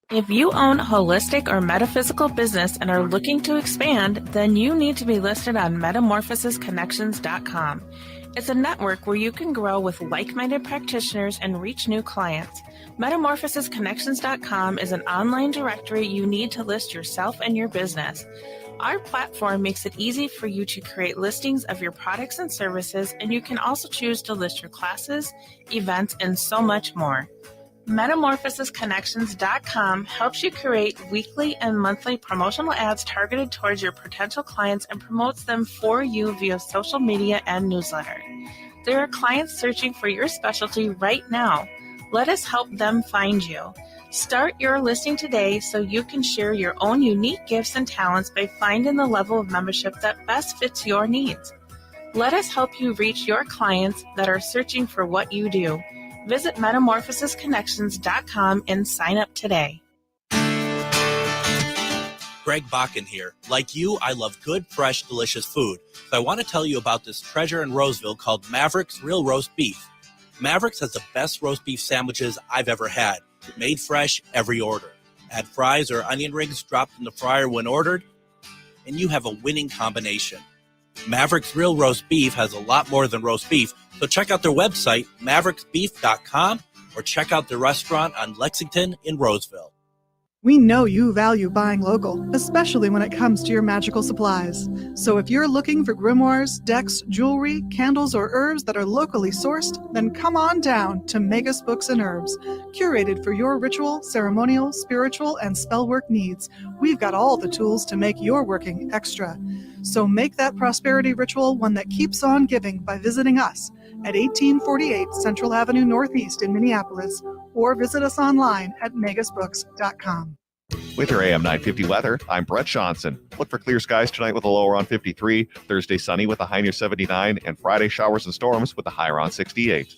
If you own a holistic or metaphysical business and are looking to expand, then you need to be listed on metamorphosisconnections.com. It's a network where you can grow with like-minded practitioners and reach new clients. Metamorphosisconnections.com is an online directory you need to list yourself and your business. Our platform makes it easy for you to create listings of your products and services, and you can also choose to list your classes, events, and so much more. Metamorphosisconnections.com helps you create weekly and monthly promotional ads targeted towards your potential clients and promotes them for you via social media and newsletter. There are clients searching for your specialty right now. Let us help them find you. Start your listing today so you can share your own unique gifts and talents by finding the level of membership that best fits your needs. Let us help you reach your clients that are searching for what you do. Visit metamorphosisconnections.com and sign up today. Greg Bakun here. Like you, I love good, fresh, delicious food. So I want to tell you about this treasure in Roseville called Maverick's Real Roast Beef. Maverick's has the best roast beef sandwiches I've ever had. Made fresh every order. Add fries or onion rings dropped in the fryer when ordered, and you have a winning combination. Maverick's Real Roast Beef has a lot more than roast beef, so check out their website, mavericksbeef.com, or check out their restaurant on Lexington in Roseville. We know you value buying local, especially when it comes to your magical supplies. So if you're looking for grimoires, decks, jewelry, candles, or herbs that are locally sourced, then come on down to Magus Books and Herbs. Curated for your ritual, ceremonial, spiritual, and spellwork needs, we've got all the tools to make your working extra. So make that prosperity ritual one that keeps on giving by visiting us at 1848 Central Avenue Northeast in Minneapolis, or visit us online at magusbooks.com. With your AM 950 weather, I'm Brett Johnson. Look for clear skies tonight with a low around 53, Thursday sunny with a high near 79, and Friday showers and storms with a high around 68.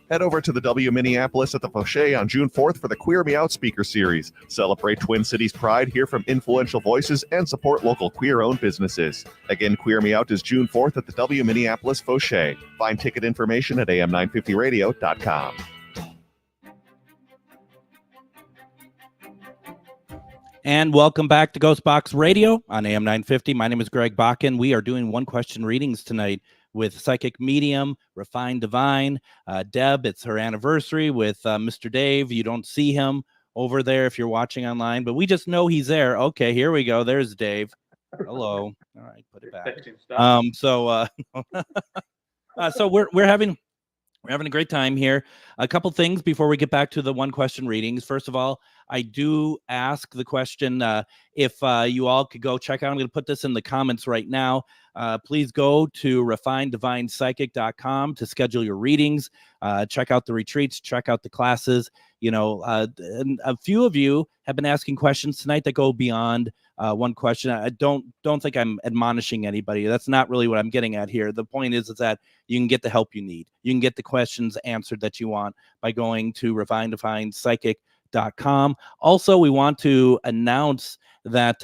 Head over to the W Minneapolis at the Fauché on June 4th for the Queer Me Out speaker series. Celebrate Twin Cities pride, hear from influential voices, and support local queer-owned businesses. Again, Queer Me Out is June 4th at the W Minneapolis Fauché. Find ticket information at am950radio.com. And welcome back to GhostBox Radio on AM 950. My name is Greg Bakun. We are doing one question readings tonight with psychic medium, Refined Divine. Deb, it's her anniversary with Mr. Dave. You don't see him over there if you're watching online, but we just know he's there. Okay, here we go. There's Dave. Hello. All right, put it back. So we're having a great time here. A couple things before we get back to the one question readings. First of all, I do ask the question if you all could go check out. I'm going to put this in the comments right now. Please go to refineddivinepsychic.com to schedule your readings. Check out the retreats. Check out the classes. You know, and a few of you have been asking questions tonight that go beyond one question. I don't think I'm admonishing anybody. That's not really what I'm getting at here. The point is that you can get the help you need. You can get the questions answered that you want by going to refineddivinepsychic.com. Also, we want to announce that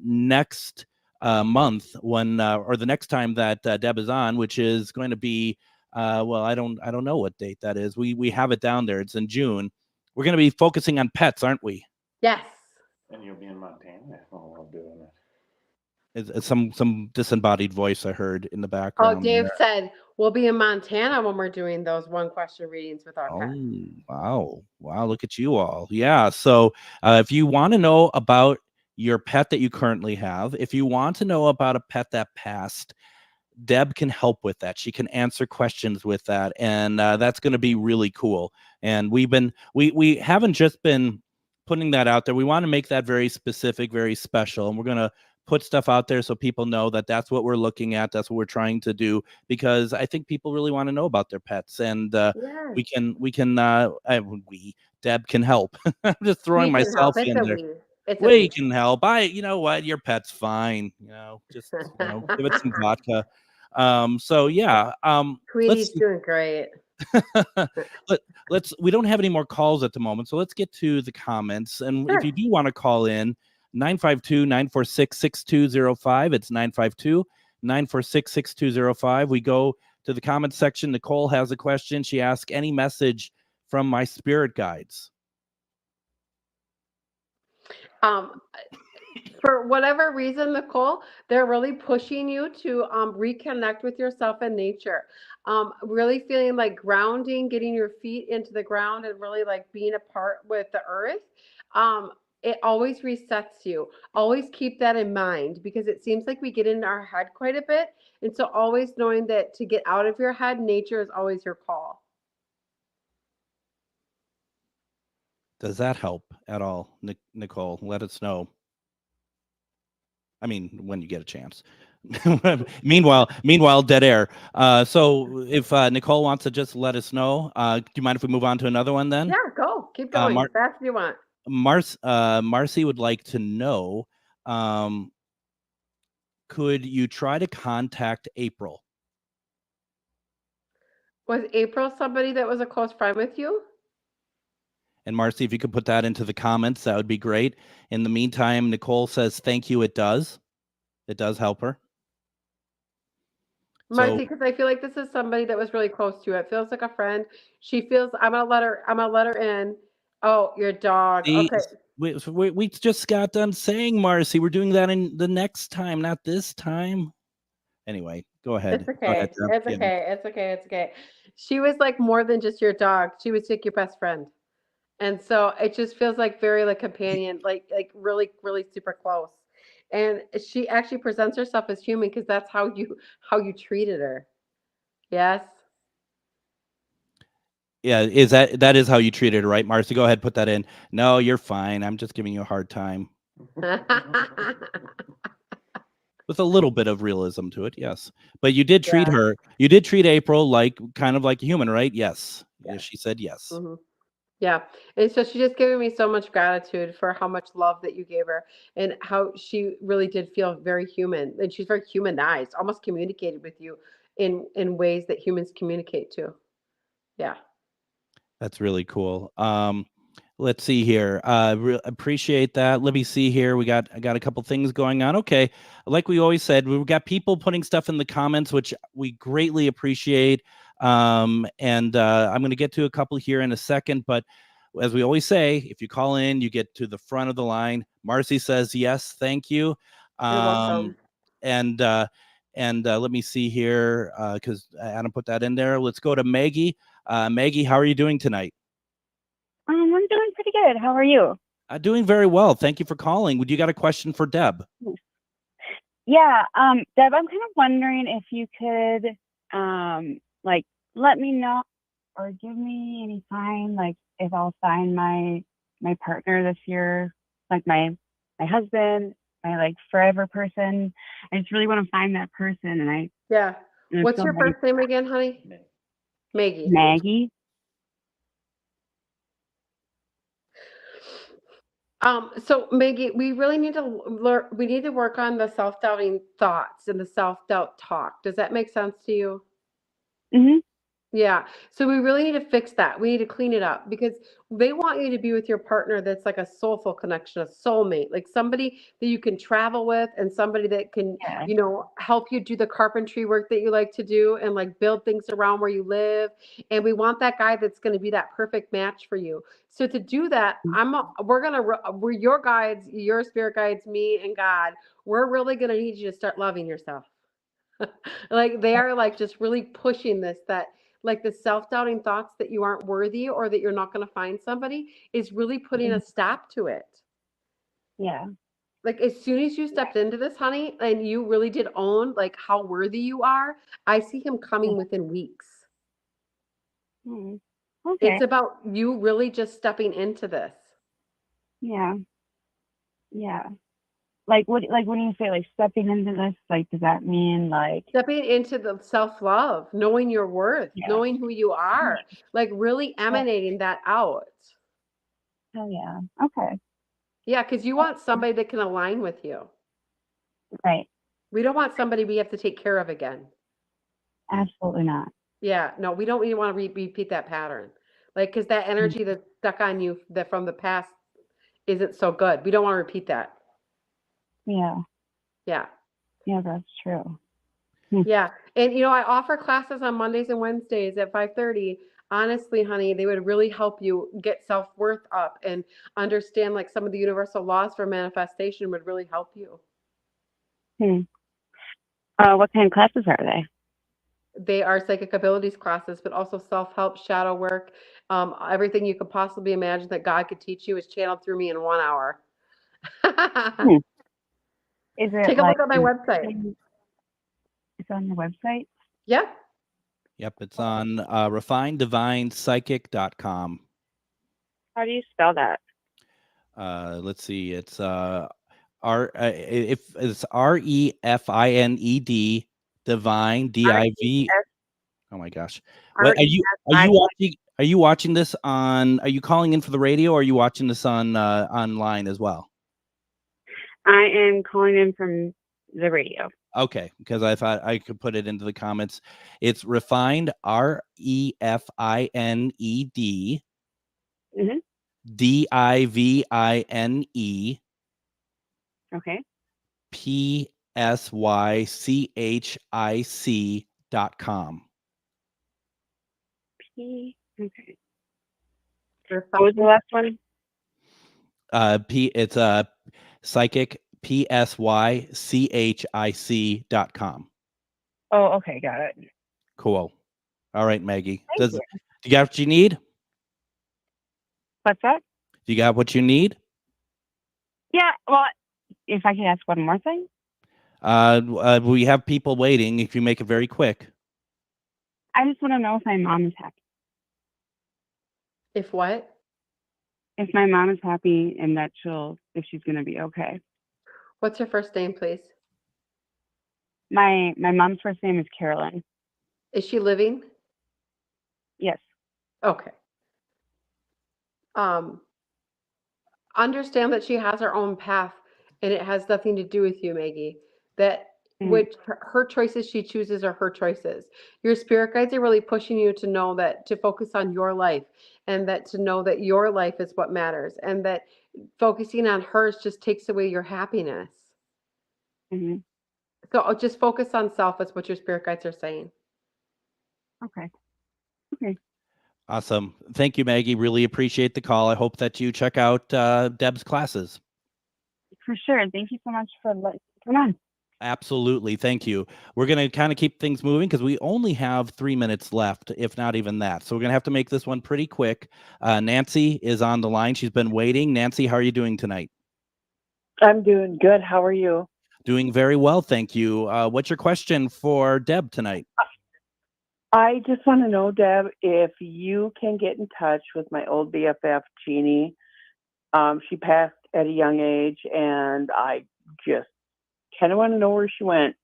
next month, when or the next time that Deb is on, which is going to be I don't know what date that is. We have it down there. It's in June. We're going to be focusing on pets, aren't we? Yes. And you'll be in Montana while I'm doing it. It's some disembodied voice I heard in the background. Oh, Dave said we'll be in Montana when we're doing those one question readings with our pets. Wow. Look at you all. Yeah. So if you want to know about your pet that you currently have, if you want to know about a pet that passed, Deb can help with that. She can answer questions with that. And that's going to be really cool. And we haven't just been putting that out there. We want to make that very specific, very special. And we're going to put stuff out there so people know that that's what we're looking at. That's what we're trying to do, because I think people really want to know about their pets, and Deb can help. I'm just throwing We can myself help. It's in a there. we. It's a We we. can help. You know what? Your pet's fine. Just give it some vodka. So yeah. Tweety's doing great. We don't have any more calls at the moment, so let's get to the comments. And if you do want to call in, 952-946-6205. It's 952-946-6205. We go to the comments section. Nicole has a question. She asks, any message from my spirit guides? For whatever reason, Nicole, they're really pushing you to reconnect with yourself and nature. Really feeling like grounding, getting your feet into the ground, and really like being apart with the earth. It always resets you. Always keep that in mind, because it seems like we get in our head quite a bit. And so always knowing that to get out of your head, nature is always your call. Does that help at all, Nicole? Let us know. I mean, when you get a chance. Meanwhile, dead air. So if Nicole wants to just let us know, do you mind if we move on to another one then? Yeah, go. Keep going. As fast as you want. Marcy would like to know, could you try to contact April? Was April somebody that was a close friend with you? And Marcy, if you could put that into the comments, that would be great. In the meantime, Nicole says, thank you. It does. It does help her. Marcy, because I feel like this is somebody that was really close to you. It feels like a friend. She feels, I'm gonna let her in. Oh, your dog. See, Okay. we just got done saying, Marcy, we're doing that in the next time, not this time. Anyway, go ahead. It's okay. It's okay. She was like more than just your dog. She was like your best friend. And so it just feels like very like companion, like really, really super close. And she actually presents herself as human because that's how you treated her. Yes. Yeah, that is how you treated her, right, Marcy? Go ahead, put that in. No, you're fine. I'm just giving you a hard time. With a little bit of realism to it, yes. But you did treat her. You did treat April like kind of like a human, right? Yes. Yeah, she said yes. Mm-hmm. Yeah. And so she's just giving me so much gratitude for how much love that you gave her and how she really did feel very human. And she's very humanized, almost communicated with you in ways that humans communicate too. Yeah. That's really cool. Let's see here. Appreciate that. Let me see here. I got a couple things going on. Okay. Like we always said, we've got people putting stuff in the comments, which we greatly appreciate. And I'm going to get to a couple here in a second, but as we always say, if you call in, you get to the front of the line. Marcy says, yes, thank you. You're welcome. And let me see here, because Adam put that in there. Let's go to Maggie. Maggie, how are you doing tonight? I'm doing pretty good. How are you? Doing very well. Thank you for calling. Would you got a question for Deb? Yeah, Deb, I'm kind of wondering if you could, like, let me know or give me any sign, like, if I'll find my partner this year, like my husband, my like forever person. I just really want to find that person, and yeah. What's your first name again, honey? Maggie. Maggie. So Maggie, we really need to learn. We need to work on the self-doubting thoughts and the self-doubt talk. Does that make sense to you? Mm-hmm. Yeah. So we really need to fix that. We need to clean it up because they want you to be with your partner that's like a soulful connection, a soulmate, like somebody that you can travel with and somebody that can, help you do the carpentry work that you like to do and like build things around where you live. And we want that guy that's going to be that perfect match for you. So to do that, we're your guides, your spirit guides, me and God. We're really going to need you to start loving yourself. Like they are like just really pushing this that like the self-doubting thoughts that you aren't worthy or that you're not going to find somebody is really putting a stop to it. Yeah. Like as soon as you stepped into this, honey, and you really did own like how worthy you are, I see him coming within weeks. Okay. It's about you really just stepping into this. Yeah. Yeah. like what, like when you say like stepping into this, like does that mean like stepping into the self-love, knowing your worth, knowing who you are, like really emanating that out. Oh yeah. Okay. Yeah, because you want somebody that can align with you. Right. We don't want somebody we have to take care of again. Absolutely not. Yeah, no, we don't even want to repeat that pattern. Like, because that energy that's stuck on you that from the past isn't so good. We don't want to repeat that. Yeah. Yeah. Yeah, that's true. Yeah. And I offer classes on Mondays and Wednesdays at 5:30. Honestly, honey, they would really help you get self-worth up and understand like some of the universal laws for manifestation would really help you. What kind of classes are they? They are psychic abilities classes, but also self-help, shadow work, everything you could possibly imagine that God could teach you is channeled through me in 1 hour. Is it Take a like look at my website. It's on your website? Yeah. Yep, it's on refinedivinepsychic.com. How do you spell that? Let's see, it's it's REFINED divine DIV. Oh my gosh. What, are you watching this on, are you calling in for the radio, or are you watching this on online as well? I am calling in from the radio. Okay, because I thought I could put it into the comments. It's refined, REFINED DIVINE. Okay. PSYCHIC.com. Okay. What was the last one? It's psychic PSYCHIC.com. Oh, okay, got it. Cool. All right, Maggie. Thank Do you. you got what you need? What's that? Do you got what you need? Yeah, well, if I could ask one more thing. We have people waiting. If you make it very quick. I just want to know if my mom is happy. If what? If my mom is happy and that if she's going to be okay. What's her first name, please? My mom's first name is Carolyn. Is she living? Yes. Okay. Understand that she has her own path and it has nothing to do with you, Maggie. That which her choices she chooses are her choices. Your spirit guides are really pushing you to know that, to focus on your life, and that to know that your life is what matters, and that focusing on hers just takes away your happiness. So just focus on self is what your spirit guides are saying. Okay. Okay. Awesome. Thank you, Maggie. Really appreciate the call. I hope that you check out Deb's classes. For sure. Thank you so much for come on. Absolutely. Thank you. We're going to kind of keep things moving because we only have 3 minutes left, if not even that. So we're going to have to make this one pretty quick. Nancy is on the line. She's been waiting. Nancy, how are you doing tonight? I'm doing good. How are you? Doing very well. Thank you. What's your question for Deb tonight? I just want to know, Deb, if you can get in touch with my old BFF, Jeannie. She passed at a young age, and I just kind of want to know where she went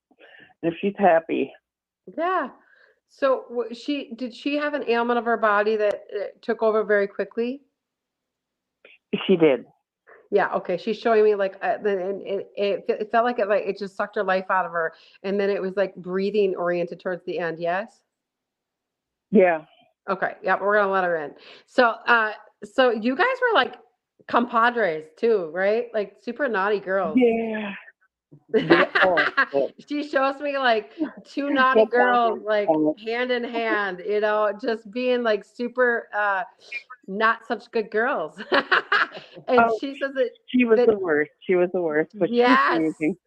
and if she's happy. Yeah. So did she have an ailment of her body that took over very quickly? She did. Yeah. Okay. She's showing me like, it felt like it just sucked her life out of her, and then it was like breathing oriented towards the end. Yes. Yeah. Okay. Yeah, we're gonna let her in. So, so you guys were like compadres too, right? Like super naughty girls. Yeah. She shows me like two naughty girls, like hand in hand, just being like super not such good girls. And she says that she was the worst. She was the worst. But yes. She was amazing.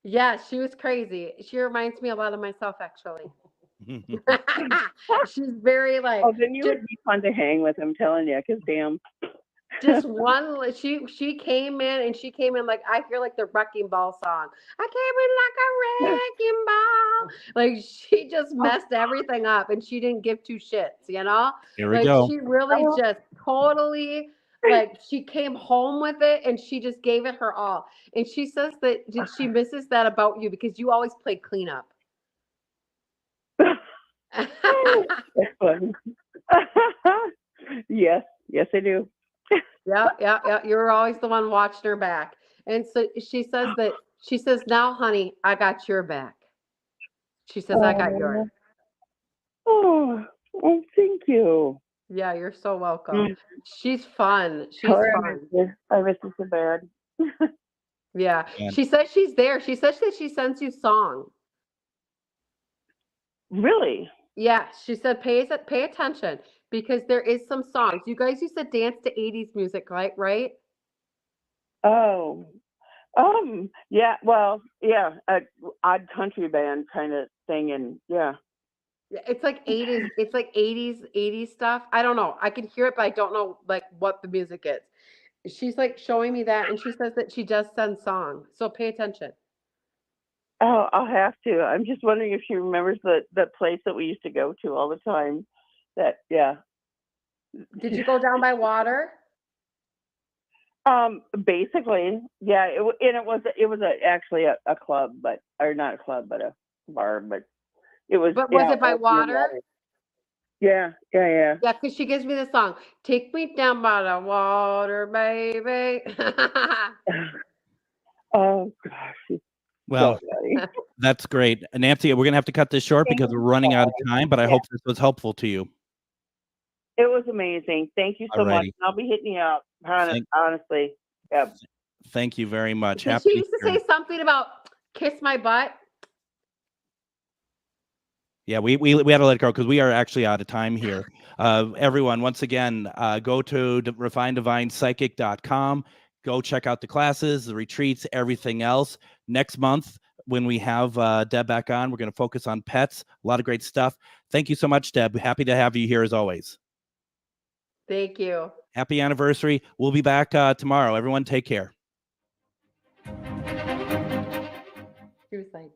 Yeah, she was crazy. She reminds me a lot of myself, actually. She's very like. Oh, then you would be fun to hang with. I'm telling you, because damn. Just one. She came in like I hear like the wrecking ball song. I came in like a wrecking ball. Like she just messed everything up, and she didn't give two shits. Here we like go. she really just totally Like she came home with it and she just gave it her all. And she says that she misses that about you because you always play cleanup. That's funny. Yes, I do. Yeah. You were always the one watching her back. And so she says, now, honey, I got your back. She says, I got yours. Oh, thank you. Yeah, you're so welcome. She's fun. She's Sorry, fun. I miss you so bad. Yeah. And- She says she's there. She says that she sends you songs. Really? Yeah. She said, pay attention because there is some songs. You guys used to dance to 80s music, right? Oh, yeah. Well, yeah, odd country band kind of thing, and yeah. It's like 80s. It's like 80s stuff. I don't know. I can hear it, but I don't know like what the music is. She's like showing me that, and she says that she just sends songs. So pay attention. Oh, I'll have to. I'm just wondering if she remembers the place that we used to go to all the time. Yeah. Did you go down by water? Basically, yeah. It was actually a club, or not a club, but a bar. But it was. But was it by water? Yeah. Yeah, because she gives me the song. Take me down by the water, baby. Oh gosh. Well, that's great. Nancy, we're going to have to cut this short because we're running out of time, but I hope this was helpful to you. It was amazing. Thank you so much. Alrighty. I'll be hitting you up, honestly. Yeah. Thank you very much. She Happy used to say something about kiss my butt. Yeah, we had to let it go because we are actually out of time here. Everyone, once again, go to refinedivinepsychic.com. Go check out the classes, the retreats, everything else. Next month, when we have Deb back on, we're going to focus on pets. A lot of great stuff. Thank you so much, Deb. Happy to have you here as always. Thank you. Happy anniversary. We'll be back tomorrow. Everyone, take care. She was like,